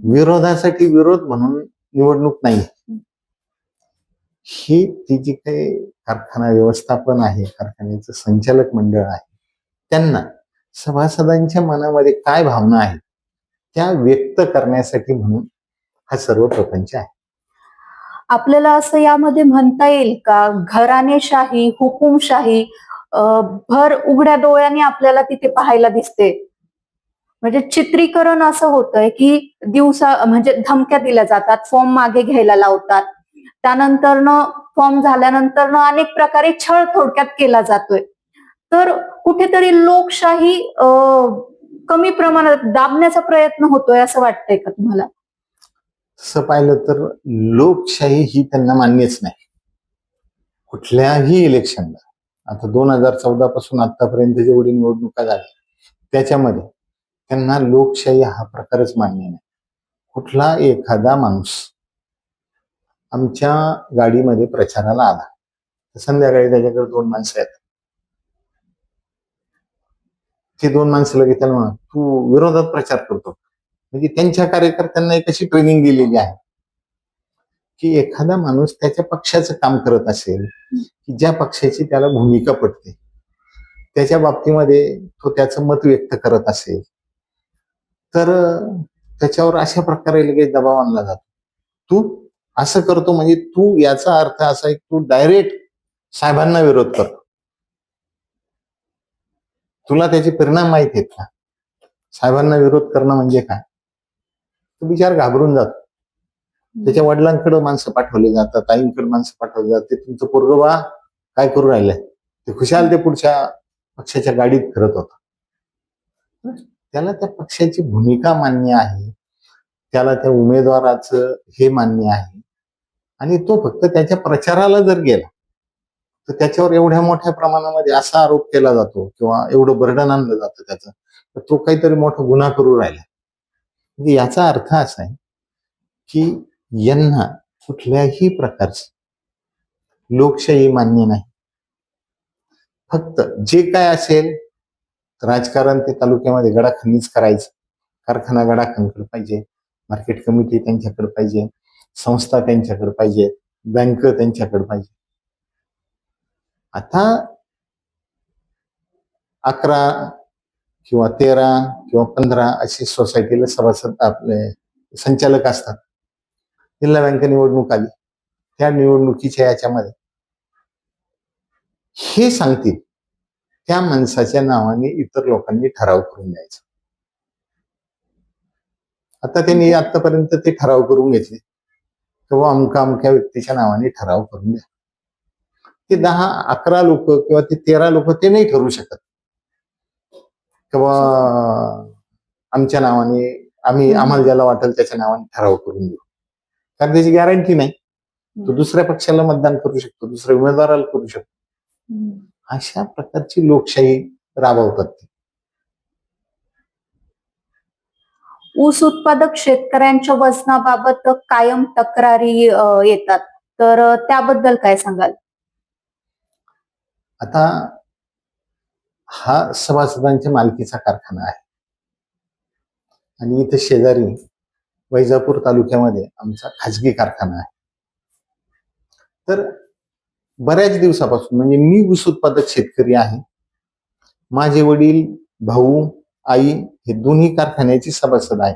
विरोधासाठी विरोध म्हणून निवडणूक नाही. ही ती जी काही कारखाना व्यवस्थापन आहे, कारखान्याचं संचालक मंडळ आहे, त्यांना सभासदांच्या मनामध्ये काय भावना आहेत त्या व्यक्त करण्यासाठी म्हणून हा सर्व प्रपंच आहे. आपल्याला असं यामध्ये म्हणता येईल का, घराणेशाही, हुकुमशाही भर उघड्या डोळ्यांनी आपल्याला तिथे पाहायला दिसते. म्हणजे चित्रीकरण असं होतंय की दिवसा म्हणजे धमक्या दिल्या जातात, फॉर्म मागे घ्यायला लावतात, त्यानंतर फॉर्म झाल्यानंतर अनेक प्रकारे छळ थोडक्यात केला जातोय. तर कुठेतरी लोकशाही कमी प्रमाणात दाबण्याचा प्रयत्न होतोय असं वाटतंय का तुम्हाला? तसं पाहिलं तर लोकशाही ही त्यांना मान्यच नाही. कुठल्याही इलेक्शनला आता 2014 पासून आतापर्यंत जेवढी निवडणुका झाल्या त्याच्यामध्ये त्यांना लोकशाही हा प्रकारच मान्य नाही. कुठला एखादा माणूस आमच्या गाडीमध्ये प्रचाराला आला तर संध्याकाळी त्याच्याकडे 2 माणसं आहेत. ते 2 माणसं लगेच त्याला म्हणा तू विरोधात प्रचार करतो. म्हणजे त्यांच्या कार्यकर्त्यांना एक अशी ट्रेनिंग दिलेली आहे की एखादा माणूस त्याच्या पक्षाचं काम करत असेल की ज्या पक्षाची त्याला भूमिका पटते त्याच्या बाबतीमध्ये तो त्याचं मत व्यक्त करत असेल तर त्याच्यावर अशा प्रकारे लगेच दबाव आणला जातो. तू असं करतो म्हणजे तू याचा अर्थ असा आहे तू डायरेक्ट साहेबांना विरोध करतो. तुला त्याचे परिणाम माहित आहेत का? साहेबांना विरोध करणं म्हणजे काय? तो बिचार घाबरून जातो. त्याच्या वडिलांकडे माणसं पाठवली जातात, आईंकडे माणसं पाठवली जाते. तुमचं पोरगं बा काय करू राहिलंय? ते खुशाल ते पुढच्या पक्षाच्या गाडीत फिरत होता. त्याला त्या पक्षाची भूमिका मान्य आहे, त्याला त्या उमेदवाराचं हे मान्य आहे आणि तो फक्त त्याच्या प्रचाराला जर गेला तर त्याच्यावर एवढ्या मोठ्या प्रमाणामध्ये असा आरोप केला जातो किंवा एवढं बर्डन आणलं जातं त्याचं, तर तो काहीतरी मोठा गुन्हा करू राहिला. म्हणजे याचा अर्थ असा आहे की यांना कुठल्याही प्रकारची लोकशाही मान्य नाही. फक्त जे काय असेल राजकारण ते तालुक्यामध्ये गडाखांनीच करायचं. कारखाना गडाखांकडे पाहिजे, मार्केट कमिटी त्यांच्याकडे पाहिजे, संस्था त्यांच्याकडे पाहिजे, बँक त्यांच्याकडे पाहिजे. आता 11 किंवा 13 किंवा 15 अशी सोसायटीला सभासद आपले संचालक असतात. जिल्हा बँक निवडणूक आली, त्या निवडणुकीच्या याच्यामध्ये हे सांगतील त्या माणसाच्या नावाने इतर लोकांनी ठराव करून द्यायचा. आता त्यांनी आतापर्यंत ते ठराव करून घेतले किंवा अमक्या व्यक्तीच्या नावाने ठराव करून द्या. ते 10-11 लोक किंवा ते 13 लोक ते नाही ठरवू शकत किंवा आमच्या नावाने आम्हाला ज्याला वाटेल त्याच्या नावाने ठराव करून देऊ. कारण त्याची गॅरंटी नाही. तो दुसऱ्या पक्षाला मतदान करू शकतो, दुसऱ्या उमेदवाराला करू शकतो. अशा प्रकारची लोकशाही राबवतात ते. ऊस उत्पादक शेतकऱ्यांच्या वजनाबाबत कायम तक्रारी येतात, तर त्याबद्दल काय सांगाल? आता हा सभासदांच्या मालकीचा कारखाना आहे. आणि इथे शेजारी वैजापूर तालुक्यामध्ये आमचा खाजगी कारखाना आहे. तर बऱ्याच दिवसापासून म्हणजे मी ऊस उत्पादक शेतकरी आहे. माझे वडील, भाऊ, आई हे दोन्ही कारखान्याची सभासद आहे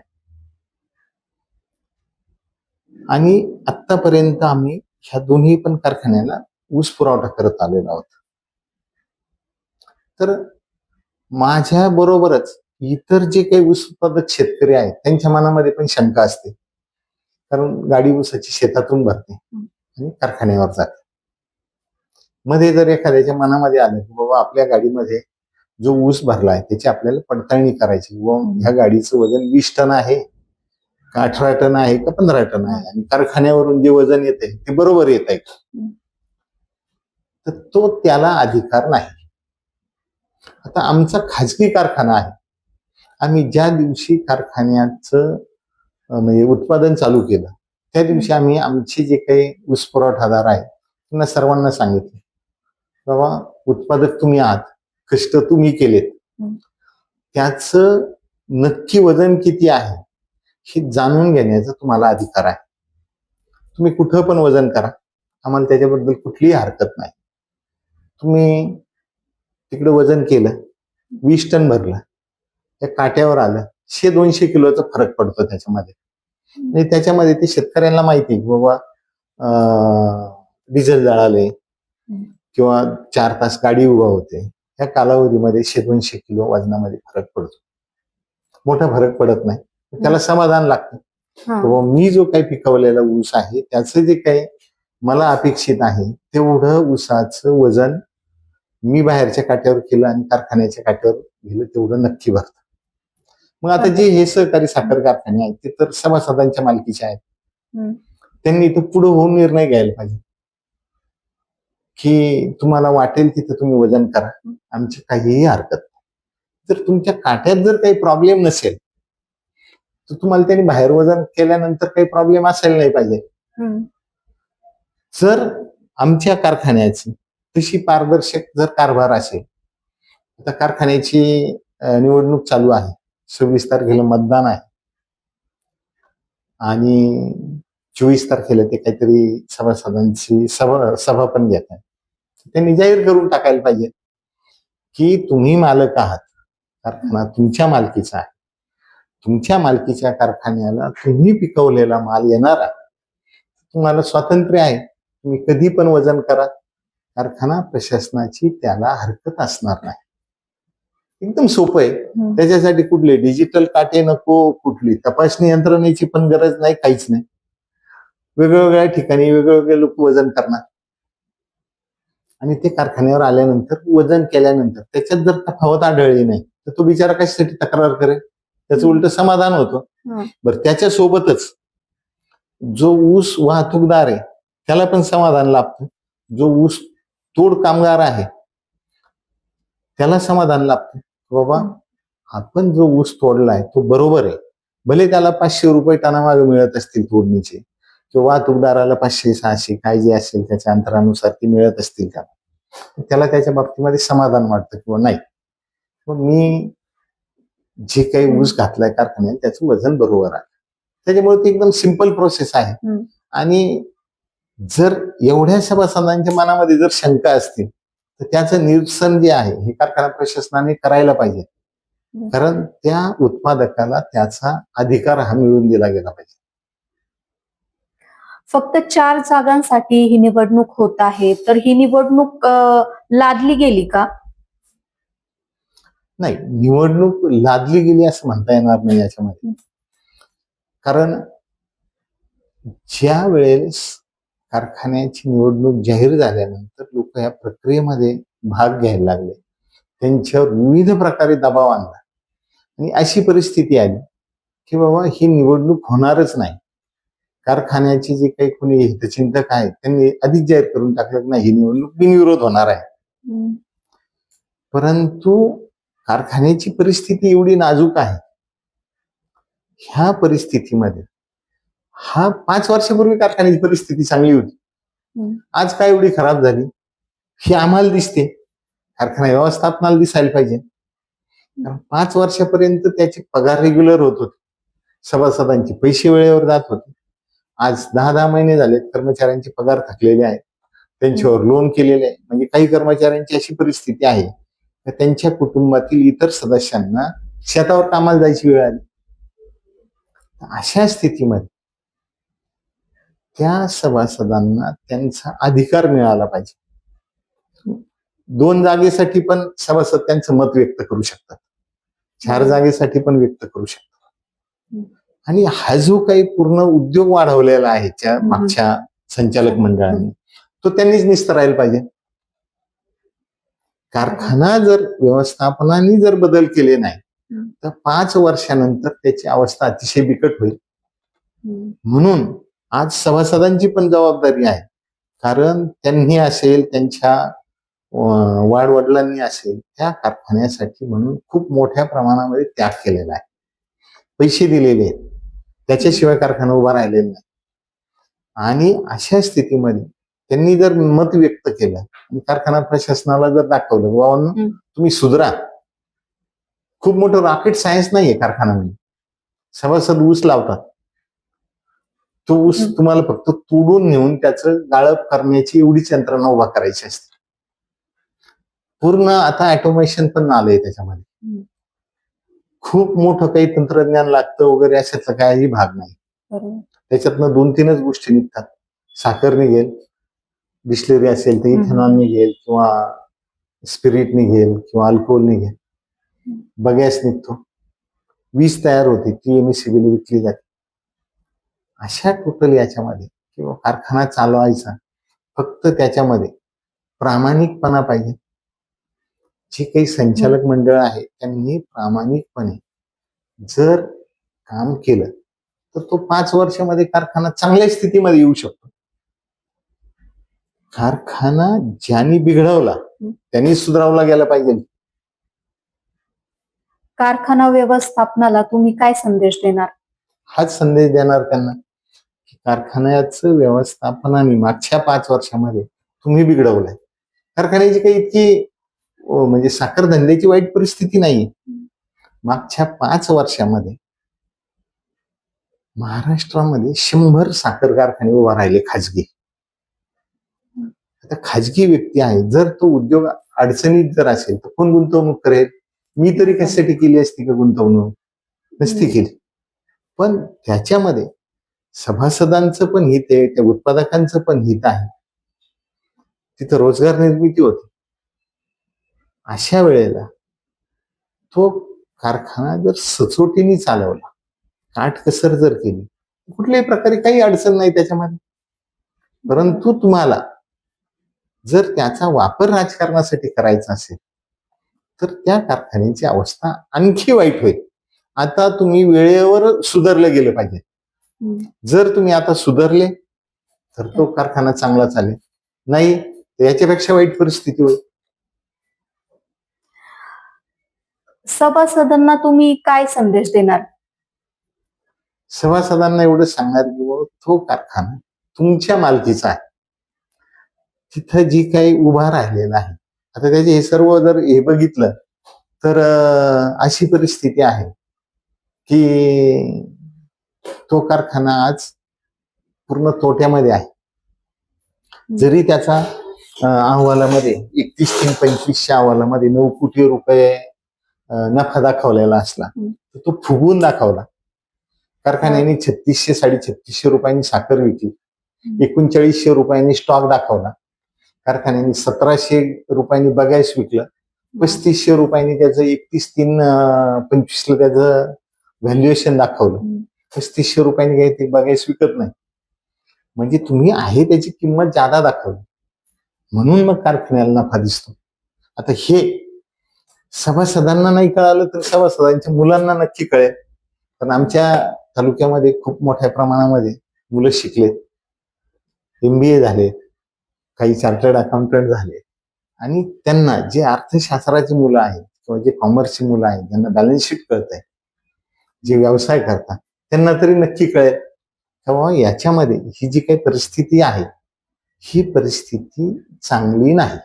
आणि आतापर्यंत आम्ही ह्या दोन्ही पण कारखान्याला ऊस पुरवठा करत आलेलो आहोत. तर माझ्या बरोबरच इतर जे काही ऊस उत्पादक शेतकरी आहेत त्यांच्या मनामध्ये पण शंका असते, कारण गाडी ऊसाची शेतातून भरते आणि कारखान्यावर जाते. मध्ये जर एखाद्याच्या मनामध्ये आलं की बाबा आपल्या गाडीमध्ये जो ऊस भरलाय त्याची आपल्याला पडताळणी करायची, व ह्या गाडीचं वजन 20 टन आहे का 18 टन आहे का 15 टन आहे, आणि कारखान्यावरून जे वजन येत आहे ते बरोबर येत आहे, तर तो त्याला अधिकार नाही. आता आमचा खाजगी कारखाना आहे. आम्ही ज्या दिवशी कारखान्याचं म्हणजे उत्पादन चालू केलं त्या दिवशी आम्ही आमचे जे काही ऊस पुरवठादार आहे त्यांना सर्वांना सांगितलं, बाबा उत्पादक तुम्ही आहात, कष्ट तुम्ही केलेत, त्याचं नक्की वजन किती आहे हे जाणून घेण्याचा तुम्हाला अधिकार आहे. तुम्ही कुठं पण वजन करा, आम्हाला त्याच्याबद्दल कुठलीही हरकत नाही. तुम्ही तिकडे वजन केलं, 20 टन भरलं, त्या काट्यावर आलं, 100-200 किलोचा फरक पडतो त्याच्यामध्ये. आणि त्याच्यामध्ये ते शेतकऱ्यांना माहिती आहे की बाबा डिझेल जळाले किंवा 4 तास गाडी उभा होते, या कालावधीमध्ये 100-200 किलो वजनामध्ये फरक पडतो. मोठा फरक पडत नाही, त्याला समाधान लागतं. बाबा मी जो काही पिकवलेला ऊस आहे त्याचं जे काही मला अपेक्षित आहे तेवढं ऊसाचं वजन मी बाहेरच्या काट्यावर केलं आणि कारखान्याच्या काट्यावर गेलं तेवढं नक्की भरतं. मग आता जे हे सहकारी साखर कारखाने आहेत ते तर सभासदांच्या मालकीचे आहेत. त्यांनी इथं पुढे होऊन निर्णय घ्यायला पाहिजे की तुम्हाला वाटेल तिथं तुम्ही वजन करा, आमची काहीही हरकत नाही. जर तुमच्या काट्यात जर काही प्रॉब्लेम नसेल तर तुम्हाला त्यांनी बाहेर वजन केल्यानंतर काही प्रॉब्लेम असायला नाही पाहिजे. जर आमच्या कारखान्याची तशी पारदर्शक जर कारभार असेल, आता कारखान्याची निवडणूक चालू आहे, 26 तारखेला मतदान आहे आणि 24 तारखेला ते काहीतरी सभासदांची सभा पण घेत आहे. त्यांनी जाहीर करून टाकायला पाहिजे की तुम्ही मालक आहात, कारखाना तुमच्या मालकीचा आहे, तुमच्या मालकीच्या कारखान्याला तुम्ही पिकवलेला माल येणार आहे, तुम्हाला स्वातंत्र्य आहे, तुम्ही कधी पण वजन करा, कारखाना प्रशासनाची त्याला हरकत असणार नाही. एकदम सोपं आहे. त्याच्यासाठी कुठले डिजिटल काटे नको, कुठली तपासणी यंत्रणेची पण गरज नाही, काहीच नाही. वेगवेगळ्या ठिकाणी वेगवेगळे लोक वजन करणार आणि ते कारखान्यावर आल्यानंतर वजन केल्यानंतर त्याच्यात जर तफावत आढळली नाही तर तो बिचारा कशासाठी तक्रार करेल, त्याचं उलट समाधान होतं. बरं, त्याच्या सोबतच जो ऊस वाहतूकदार आहे त्याला पण समाधान लाभतं, जो ऊस तोड कामगार आहे त्याला समाधान लाभतं, बाबा आपण जो ऊस तोडलाय तो बरोबर आहे. भले त्याला 500 रुपये टनामागे मिळत असतील तोडणीचे, किंवा वाहतूकदाराला 500-600 काय जे असेल त्याच्या अंतरानुसार ती मिळत असतील त्याला त्याच्या बाबतीमध्ये समाधान वाटतं किंवा नाही, मग मी जे काही ऊस घातलाय कारखान्यात त्याचं वजन बरोबर आहे. त्याच्यामुळे ती एकदम सिंपल प्रोसेस आहे. आणि जर एवढ्या सभासदांच्या मनामध्ये जर शंका असतील तर त्याचं निरसन जे आहे हे कारखाना प्रशासनाने करायला पाहिजे, कारण त्या उत्पादकाला त्याचा अधिकार हा मिळवून दिला गेला पाहिजे. फक्त 4 जागांसाठी ही निवडणूक होत आहे, तर ही निवडणूक लादली गेली का? नाही, निवडणूक लादली गेली असं म्हणता येणार नाही याच्यामध्ये. कारण ज्या वेळेस कारखान्याची निवडणूक जाहीर झाल्यानंतर लोक या प्रक्रियेमध्ये भाग घ्यायला लागले, त्यांच्यावर विविध प्रकारे दबाव आणला आणि अशी परिस्थिती आली की बाबा ही निवडणूक होणारच नाही. कारखान्याचे जे काही कोणी हितचिंतक आहेत त्यांनी अधिक जाहीर करून टाकलं की नाही, ही निवडणूक बिनविरोध होणार आहे. परंतु कारखान्याची परिस्थिती एवढी नाजूक आहे, ह्या परिस्थितीमध्ये 5 वर्षापूर्वी कारखान्याची परिस्थिती चांगली होती, आज काय एवढी खराब झाली ही आम्हाला दिसते. कारखाना व्यवस्थापनाला दिसायला पाहिजे, कारण 5 वर्षापर्यंत त्याचे पगार रेग्युलर होत होते, सभासदांचे पैसे वेळेवर जात होते. आज 10-10 महिने झाले कर्मचाऱ्यांचे पगार थकलेले आहेत, त्यांच्यावर लोन केलेले आहे. म्हणजे काही कर्मचाऱ्यांची अशी परिस्थिती आहे की त्यांच्या कुटुंबातील इतर सदस्यांना शेतावर कामाला जायची वेळ आली. अशा स्थितीमध्ये त्या सभासदांना त्यांचा अधिकार मिळाला पाहिजे. 2 जागेसाठी पण सभासद त्यांचं मत व्यक्त करू शकतात, 4 जागेसाठी पण व्यक्त करू शकतात. आणि हा जो काही पूर्ण उद्योग वाढवलेला आहे त्या मागच्या संचालक मंडळाने, तो त्यांनीच निस्तरायला पाहिजे. कारखाना जर व्यवस्थापनाने जर बदल केले नाही तर 5 वर्षानंतर त्याची अवस्था अतिशय बिकट होईल. म्हणून आज सभासदांची पण जबाबदारी आहे, कारण त्यांनी असेल, त्यांच्या वाडवडिलांनी असेल, त्या कारखान्यासाठी म्हणून खूप मोठ्या प्रमाणामध्ये त्याग केलेला आहे, पैसे दिलेले आहेत, त्याच्याशिवाय कारखाना उभा राहिलेला नाही. आणि अशा स्थितीमध्ये त्यांनी जर मत व्यक्त केलं आणि कारखाना प्रशासनाला जर दाखवलं, बाबांनो तुम्ही सुधरा, खूप मोठं रॉकेट सायन्स नाहीये कारखान्यामध्ये. सभासद ऊस लावतात, तो ऊस तुम्हाला फक्त तोडून नेऊन त्याचं गाळप करण्याची एवढीच यंत्रणा उभा करायची असते. पूर्ण आता ऑटोमेशन पण आलंय त्याच्यामध्ये, खूप मोठं काही तंत्रज्ञान लागतं वगैरे अशातला काही भाग नाही. त्याच्यातनं 2-3च गोष्टी निघतात. साखर निघेल, डिस्टिलरी असेल तर इथेनॉल निघेल, किंवा स्पिरिट निघेल, किंवा अल्कोहोल निघेल, बगॅस निघतो, वीज तयार होते, ती MSCB ला विकली जाते. अशा टोटल याच्यामध्ये किंवा कारखाना चालवायचा, फक्त त्याच्यामध्ये प्रामाणिकपणा पाहिजे. जे काही संचालक मंडळ आहे त्यांनी प्रामाणिकपणे जर काम केलं तर तो 5 वर्षामध्ये कारखाना चांगल्या स्थितीमध्ये येऊ शकतो. कारखाना ज्यांनी बिघडवला त्यांनी सुधारवला गेला पाहिजे. कारखाना व्यवस्थापनाला तुम्ही काय संदेश देणार? हाच संदेश देणार त्यांना की कारखान्याचं व्यवस्थापनाने मागच्या 5 वर्षामध्ये तुम्ही बिघडवलंय. कारखान्याची काही इतकी म्हणजे साखर धंद्याची वाईट परिस्थिती नाही. मागच्या 5 वर्षामध्ये महाराष्ट्रामध्ये 100 साखर कारखाने उभा राहिले खाजगी. आता खाजगी व्यक्ती आहे, जर तो उद्योग अडचणीत जर असेल तर कोण गुंतवणूक करेल? मी तरी कशासाठी केली असती का गुंतवणूक? नसती केली. पण त्याच्यामध्ये सभासदांचं पण हित आहे, त्या उत्पादकांचं पण हित आहे, तिथं रोजगार निर्मिती होती. अशा वेळेला तो कारखाना जर सचोटीने चालवला, काटकसर जर केली, कुठल्याही प्रकारे काही अडचण नाही त्याच्यामध्ये. परंतु तुम्हाला जर त्याचा वापर राजकारणासाठी करायचा असेल तर त्या कारखान्याची अवस्था आणखी वाईट होईल. आता तुम्ही वेळेवर सुधारलं गेलं पाहिजे. जर तुम्ही आता सुधारले तर तो कारखाना चांगला चालेल, नाही तर याच्यापेक्षा वाईट परिस्थिती होईल. सभासदांना तुम्ही काय संदेश देणार? सभासदांना एवढं सांगणार की बाबा तो कारखाना तुमच्या मालकीचा आहे. तिथं जी काही उभा राहिलेला आहे, आता त्याचे हे सर्व जर हे बघितलं तर अशी परिस्थिती आहे की तो कारखाना आज पूर्ण तोट्यामध्ये आहे. जरी त्याचा अहवालामध्ये 31/3/25च्या अहवालामध्ये 9 कोटी रुपये नफा दाखवलेला असला तर तो फुगवून दाखवला. कारखान्याने 3600-3650 रुपयांनी साखर विकली, 3900 रुपयांनी स्टॉक दाखवला, कारखान्याने 1700 रुपयांनी बगॅस विकलं, 3500 रुपयांनी त्याचं 31/3/25ला त्याचं व्हॅल्युएशन दाखवलं. 3500 रुपयांनी काही ते बगॅस विकत नाही. म्हणजे तुम्ही आहे त्याची किंमत जादा दाखवली, म्हणून मग कारखान्याला नफा दिसतो. आता हे सभासदांना नाही कळालं तर सभासदांच्या मुलांना नक्की कळेल. पण आमच्या तालुक्यामध्ये खूप मोठ्या प्रमाणामध्ये मुलं शिकलेत, MBA झालेत, काही चार्टर्ड अकाउंटंट झाले, आणि त्यांना जे अर्थशास्त्राची मुलं आहेत किंवा जे कॉमर्सची मुलं आहेत, ज्यांना बॅलन्स शीट कळत आहे, जे व्यवसाय करतात, त्यांना तरी नक्की कळेल तेव्हा याच्यामध्ये ही जी काही परिस्थिती आहे ही परिस्थिती चांगली नाही.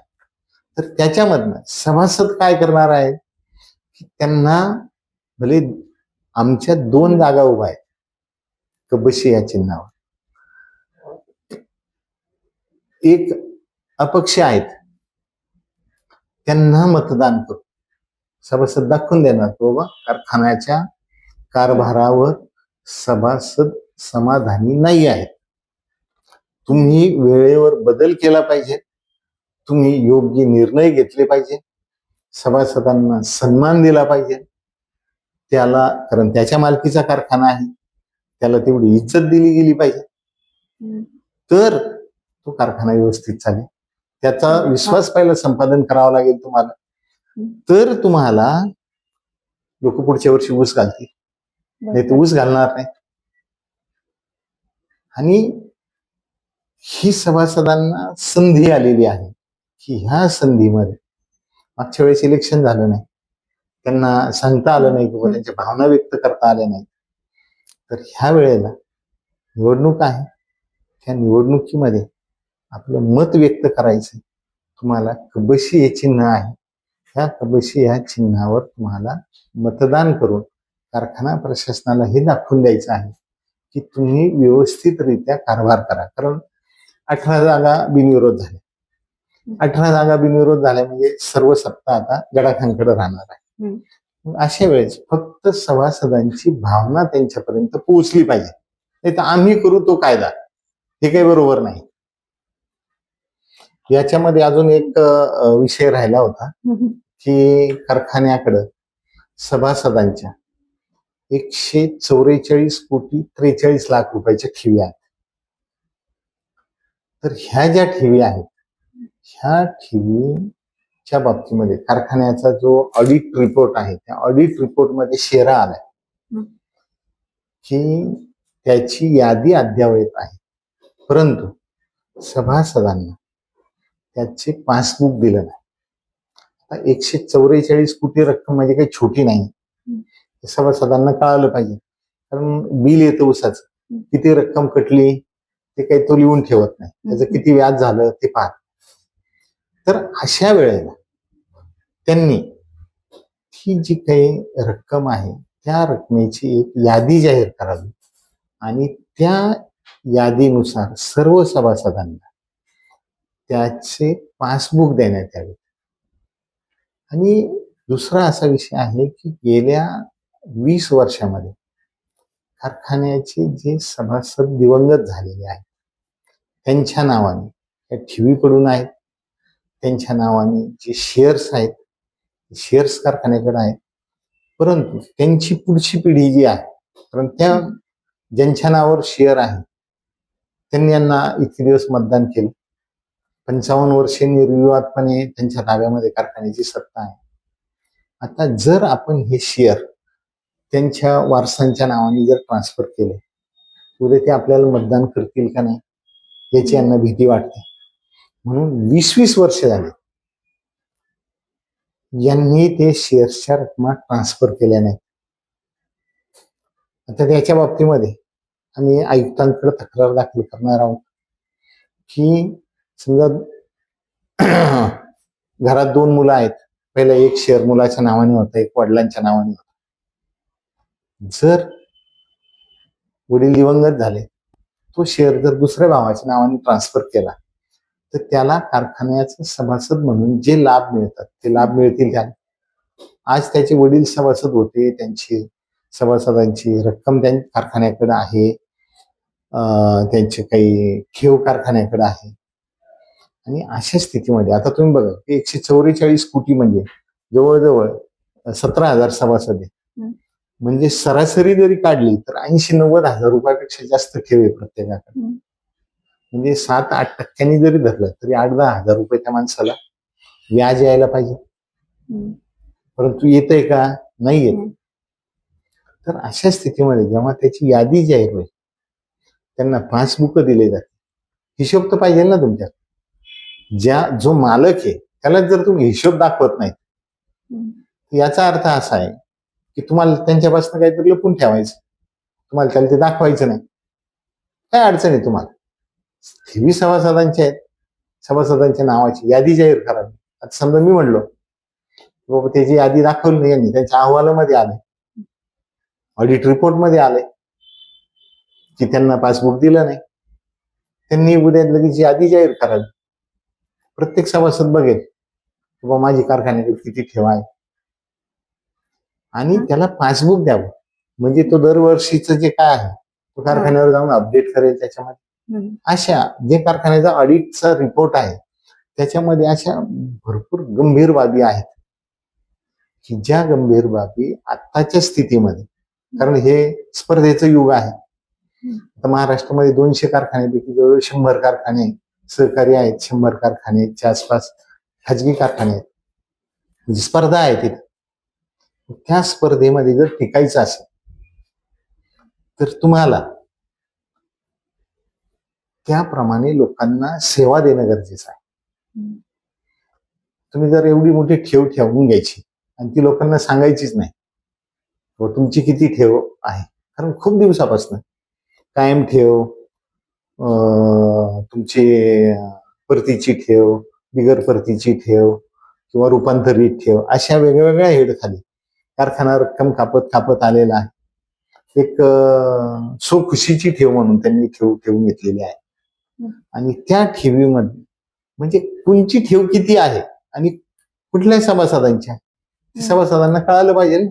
तर त्याच्यामधनं सभासद काय करणार आहे की त्यांना भले आमच्या 2 जागा उभा आहेत, कबशी या चिन्हावर. एक अपक्ष आहेत, त्यांना मतदान करू सभासद दाखवून देणार बाबा कारखान्याच्या कारभारावर सभासद समाधानी नाही आहेत. तुम्ही वेळेवर बदल केला पाहिजे, तुम्ही योग्य निर्णय घेतले पाहिजे, सभासदांना सन्मान दिला पाहिजे त्याला, कारण त्याच्या मालकीचा कारखाना आहे, त्याला तेवढी इज्जत दिली गेली पाहिजे, तर तो कारखाना व्यवस्थित चालेल. त्याचा विश्वास पहिला संपादन करावा लागेल तुम्हाला, तर तुम्हाला लोक पुढच्या वर्षी ऊस घालतील, नाही तर ऊस घालणार नाही. आणि ही सभासदांना संधी आलेली आहे की ह्या संधीमध्ये, मागच्या वेळेस इलेक्शन झालं नाही, त्यांना सांगता आलं नाही किंवा त्यांच्या भावना व्यक्त करता आल्या नाही, तर ह्या वेळेला निवडणूक आहे, त्या निवडणुकीमध्ये आपलं मत व्यक्त करायचं. तुम्हाला कबशी हे चिन्ह आहे, ह्या कबशी ह्या चिन्हावर तुम्हाला मतदान करून कारखाना प्रशासनाला हे दाखवून द्यायचं आहे की तुम्ही व्यवस्थितरित्या कारभार करा. कारण 18 जागा बिनविरोध झाल्या, 18 जागा बिनविरोध झाल्या म्हणजे सर्व सत्ता आता गडाखांकडे राहणार आहे. अशा वेळेस फक्त सभासदांची भावना त्यांच्यापर्यंत पोहोचली पाहिजे, नाही तर आम्ही करू तो कायदा, हे काही बरोबर नाही. याच्यामध्ये अजून एक विषय राहिला होता की कारखान्याकडं सभासदांच्या 144 कोटी 43 लाख रुपयाच्या ठेवी आहेत. तर ह्या ज्या ठेवी आहेत, ह्या ठेवीच्या बाबतीमध्ये कारखान्याचा जो ऑडिट रिपोर्ट आहे, त्या ऑडिट रिपोर्टमध्ये शेरा आलाय की त्याची यादी अद्ययावत आहे, परंतु सभासदांना त्याचे पासबुक दिलं नाही. आता 144 कोटी रक्कम म्हणजे काही छोटी नाही, सभासदांना कळालं पाहिजे. कारण बिल येतं ऊसाचं, किती रक्कम कटली ते काही तो लिहून ठेवत नाही, त्याचं किती व्याज झालं ते पाहत. तर अशा वेळेला त्यांनी ही जी काही रक्कम आहे त्या रकमेची एक यादी जाहीर करावी आणि त्या यादीनुसार सर्व सभासदांना त्याचे पासबुक देण्यात यावे. आणि दुसरा असा विषय आहे की गेल्या 20 वर्षामध्ये कारखान्याचे जे सभासद दिवंगत झालेले आहेत त्यांच्या नावाने त्या ठेवी पडून आहेत, त्यांच्या नावाने जे शेअर्स आहेत, शेअर्स कारखान्याकडे आहेत, परंतु त्यांची पुढची पिढी जी आहे, कारण त्या ज्यांच्या नावावर शेअर आहे त्यांनी यांना इतके दिवस मतदान केलं, 55 वर्षे निर्विवादपणे त्यांच्या ताब्यामध्ये कारखान्याची सत्ता आहे. आता जर आपण हे शेअर त्यांच्या वारसांच्या नावाने जर ट्रान्सफर केले, उद्या ते आपल्याला मतदान करतील का नाही याची यांना भीती वाटते. म्हणून 20-20 वर्ष झाले यांनी ते शेअर्सच्या रकमा ट्रान्सफर केल्या नाही. आता त्याच्या बाबतीमध्ये आम्ही आयुक्तांकडे तक्रार दाखल करणार आहोत की समजा घरात 2 मुलं आहेत, पहिला एक शेअर मुलाच्या नावाने होता, एक वडिलांच्या नावाने होता. जर वडील दिवंगत झाले, तो शेअर जर दुसऱ्या भावाच्या नावाने ट्रान्सफर केला तर त्याला कारखान्याचे सभासद म्हणून जे लाभ मिळतात ते लाभ मिळतील त्याला. आज त्याचे वडील सभासद होते, त्यांची सभासदांची रक्कम त्या कारखान्याकडे आहे, त्यांचे काही ठेव कारखान्याकडे आहे. आणि अशा स्थितीमध्ये आता तुम्ही बघा 144 कोटी म्हणजे जवळजवळ 17,000 सभासद आहे, म्हणजे सरासरी जरी काढली तर 80-90 हजार रुपयापेक्षा जास्त ठेव आहे प्रत्येकाकडे. म्हणजे 7-8% जरी धरलं तरी 8-10 हजार रुपये त्या माणसाला व्याज यायला पाहिजे, परंतु येतंय का? नाही येत. तर अशा स्थितीमध्ये जेव्हा त्याची यादी जाहीर होईल, त्यांना पासबुक दिले जाते, हिशोब तर पाहिजे ना तुमच्या. जो मालक आहे त्याला जर तुम्ही हिशोब दाखवत नाही, याचा अर्थ असा आहे की तुम्हाला त्यांच्यापासून काहीतरी लपून ठेवायचं, तुम्हाला त्याला ते दाखवायचं नाही. काय अडचण आहे तुम्हाला? ठेवी सभासदांच्या आहेत, सभासदांच्या नावाची यादी जाहीर करावी. आता समजा मी म्हणलो बाबा त्याची यादी दाखवली नाही यांनी, त्यांच्या अहवालामध्ये आले, ऑडिट रिपोर्ट मध्ये आले की त्यांना पासबुक दिलं नाही, त्यांनी उद्या लगेच यादी जाहीर करावी. प्रत्येक सभासद बघेल की बाबा माझी कारखान्याकडे किती ठेवा आहे आणि त्याला पासबुक द्यावं. म्हणजे तो दरवर्षीचं जे काय आहे तो कारखान्यावर जाऊन अपडेट करेल त्याच्यामध्ये. अशा जे कारखान्याचा ऑडिटचा रिपोर्ट आहे त्याच्यामध्ये अशा भरपूर गंभीर बाबी आहेत की ज्या गंभीर बाबी आत्ताच्या स्थितीमध्ये, कारण हे स्पर्धेचं युग आहे. आता महाराष्ट्रामध्ये 200 कारखान्यापैकी जवळ 100 कारखाने सहकारी आहेत, 100 कारखान्याच्या आसपास खाजगी कारखाने आहेत. म्हणजे स्पर्धा आहे तिथे. त्या स्पर्धेमध्ये जर टिकायचं असेल तर तुम्हाला त्याप्रमाणे लोकांना सेवा देणं गरजेचं आहे. तुम्ही जर एवढी मोठी ठेव ठेवून घ्यायची आणि ती लोकांना सांगायचीच नाही व तुमची किती ठेव आहे, कारण खूप दिवसापासून कायम ठेव, तुमची परतीची ठेव, बिगर परतीची ठेव किंवा रूपांतरित ठेव, अशा वेगवेगळ्या हेडखाली कारखाना रक्कम कापत आलेला आहे. एक खुशीची ठेव म्हणून त्यांनी ठेव ठेवून घेतलेली आहे आणि त्या ठेवीमध्ये म्हणजे कोणची ठेव किती आहे आणि कुठल्या सभासदांच्या, सभासदांना कळालं पाहिजे.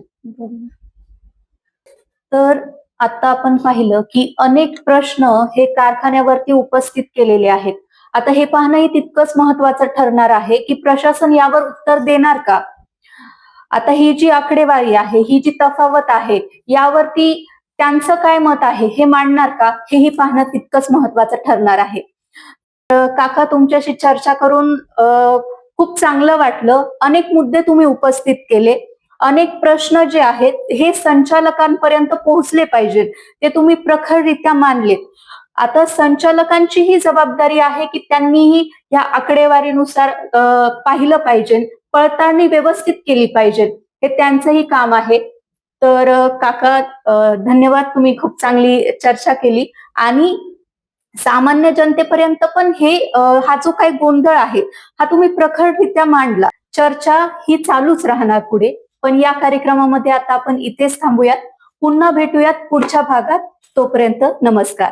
तर आता आपण पाहिलं की अनेक प्रश्न हे कारखान्यावरती उपस्थित केलेले आहेत. आता हे पाहणंही तितकंच महत्वाचं ठरणार आहे की प्रशासन यावर उत्तर देणार का. आता ही जी आकडेवारी आहे, ही जी तफावत आहे, यावरती त्यांचं काय मत आहे हे मांडणार का, हेही पाहणं तितकंच महत्वाचं ठरणार आहे. काका, तुमच्याशी चर्चा करून खूप चांगलं वाटलं. अनेक मुद्दे तुम्ही उपस्थित केले. अनेक प्रश्न जे आहेत हे संचालकांपर्यंत पोहोचले पाहिजेत, ते तुम्ही प्रखररित्या मांडलेत. आता संचालकांची ही जबाबदारी आहे की त्यांनीही या आकडेवारीनुसार पाहिलं पाहिजे, पडताळणी व्यवस्थित केली पाहिजे. हे त्यांचंही काम आहे. तर काका, धन्यवाद. तुम्ही खूप चांगली चर्चा केली आणि सामान्य जनतेपर्यंत पण हा जो काही गोंधळ आहे हा तुम्ही प्रखररित्या मांडला. चर्चा ही चालूच राहणार पुढे, पण या कार्यक्रमामध्ये आता आपण इथेच थांबूयात. पुन्हा भेटूयात पुढच्या भागात. तोपर्यंत नमस्कार.